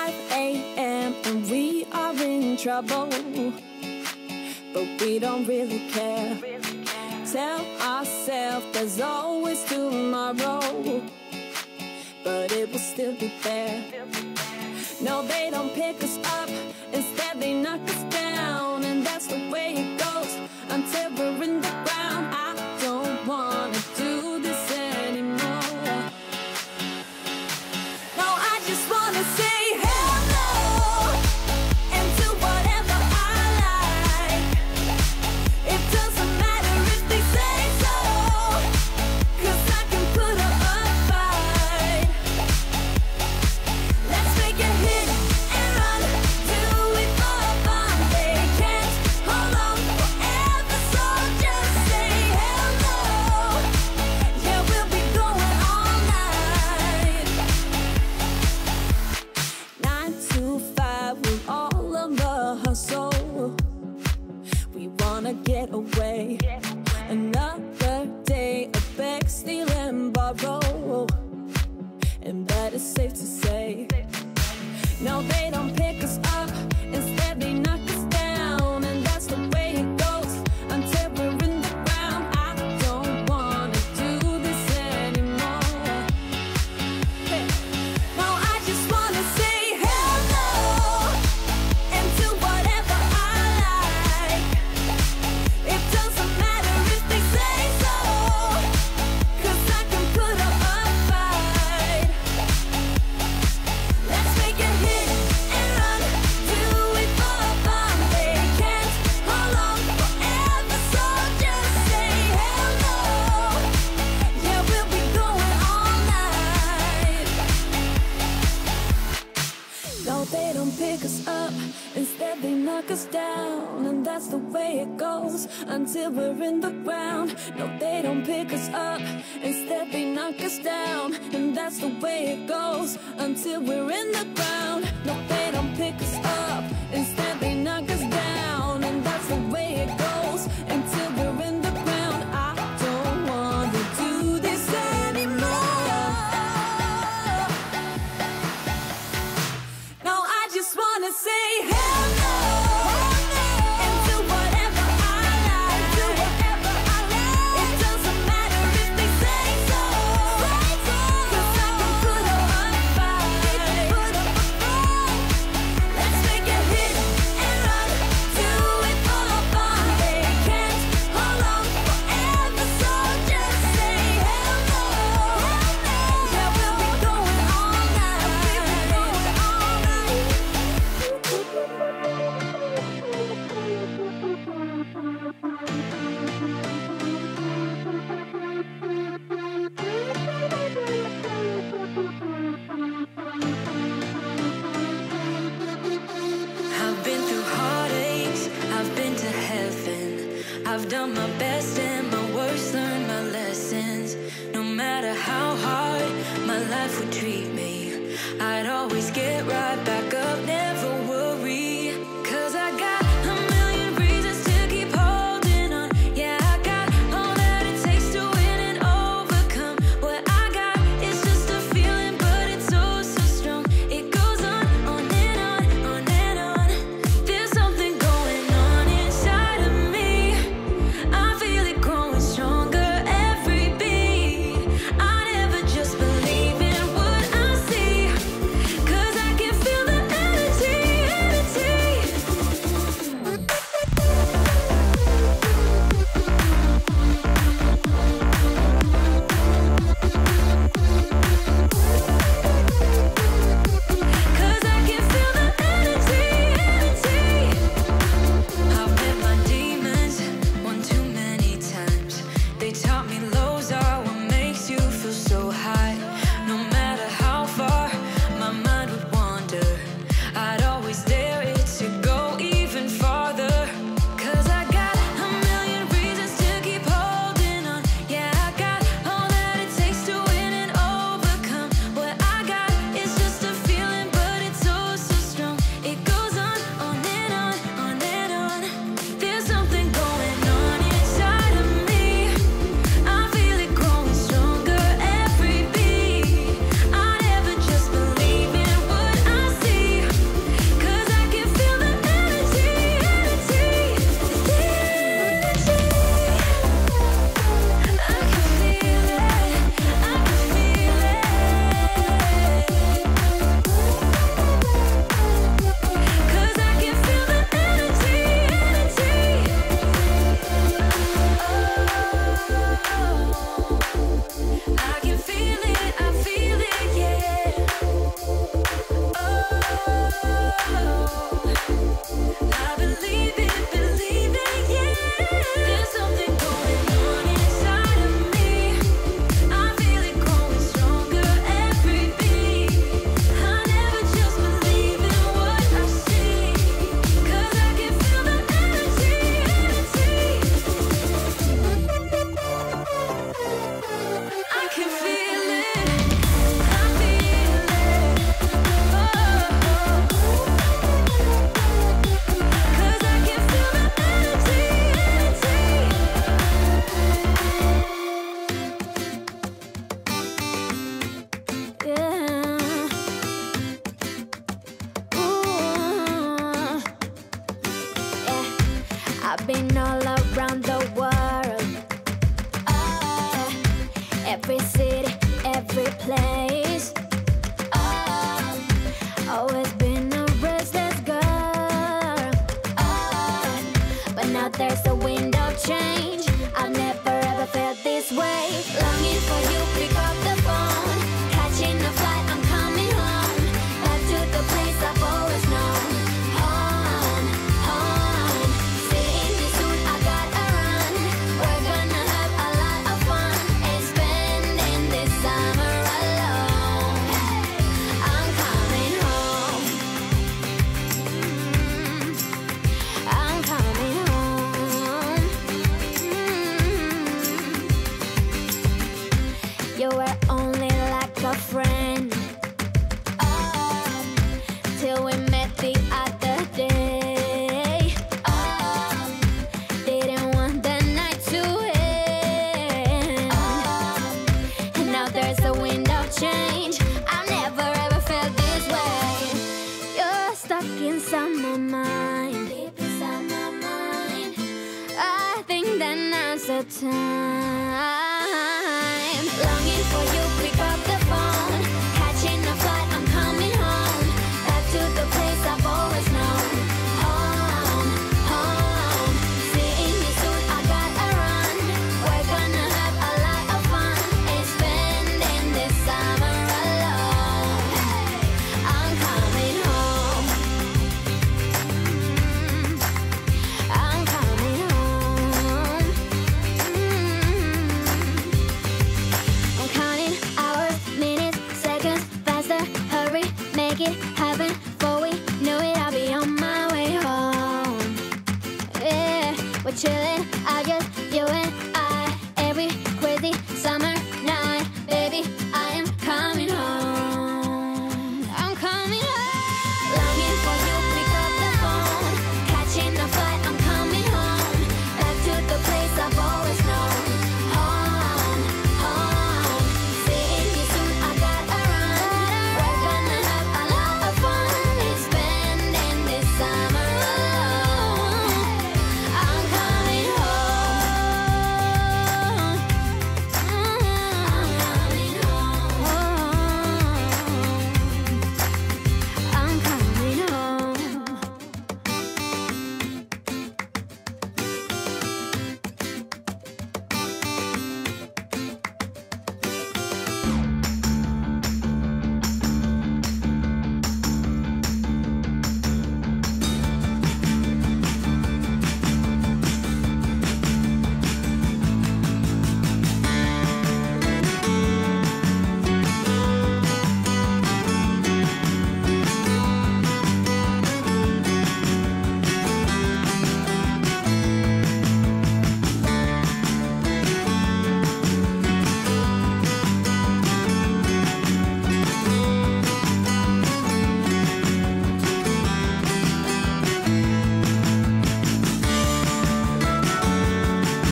5 a.m. and we are in trouble, but we don't really care. Tell ourselves there's always tomorrow, but it will still be there. No, they don't pick us up, instead they knock us down, and that's the way it goes until we're in the ground. I don't wanna do this anymore. No, I just wanna say hello and do whatever I like. It doesn't matter if they say so, 'cause I can put up a fight. Let's make a hit and run, do it for fun. They can't hold on forever, so just say hello. Yeah, we'll be going all night. 9 to 5 with all of the hustle. We wanna get away. Another day of beg, steal and borrow, and that is safe to say. No, they don't pick us up, instead they knock us down, and that's the way it goes until we're in the ground. I don't wanna do this anymore. Hey. No, I just wanna say hello and do whatever I like. It doesn't matter if they say so, 'cause I can put up a fight. Let's make a hit and run, do it for fun. They can't hold on forever, so just say hello. Yeah, we'll be going all night. No, they don't pick us up, instead they knock us down, and that's the way it goes until we're in the ground. No, they don't pick us up, instead they knock us down, and that's the way it goes until we're in the ground. No, they don't pick us up, instead they knock us down, and that's the way it goes until we're in the ground. I don't wanna do this anymore. No, I just wanna say hello and do whatever I like. Do whatever I like. It doesn't matter if they say so, 'cause I can put up a fight. Let's make a hit and run, do it for fun. They can't hold on forever, so just say hello. Yeah, we'll be going all night. We'll be going all night. I've been through heartaches, I've been to heaven. I've done my best and my worst, learned my lessons. No matter how hard my life would treat me, I'd always get right back up, never worry. 'Cause I got a million reasons to keep holding on. Yeah, I got all that it takes to win and overcome. What I got is just a feeling, but it's so, so strong. It goes on and on, on and on. There's something going on inside of me. I feel it growing stronger every beat. I never just believe in what I see, 'cause I can feel the been all around the world. Every city, every place. Always been a restless girl. But now there's a wind of change. I've never ever felt this way. Longing for you, pick up the phone. Catching a flight, I'm coming home. Back to the place I've always known. Home, home. Seeing you soon, I gotta run. We're gonna have a lot of fun and spending this summer alone. I'm coming home. I'm coming home. You were only like a friend till we met the other day. Didn't want the night to end. And now there's a wind of change. I've never ever felt this way. You're stuck inside my mind. Deep inside my mind. I think that now's the time. Longing for you, pick up the phone. Catching a flight, I'm coming home. Back to the place I've always known. Home, home. Seeing you soon, I gotta run. We're gonna have a lot of fun and spending this summer alone. I'm coming home. I'm coming home. I'm counting hours, minutes, seconds, faster. Hurry, make it happen.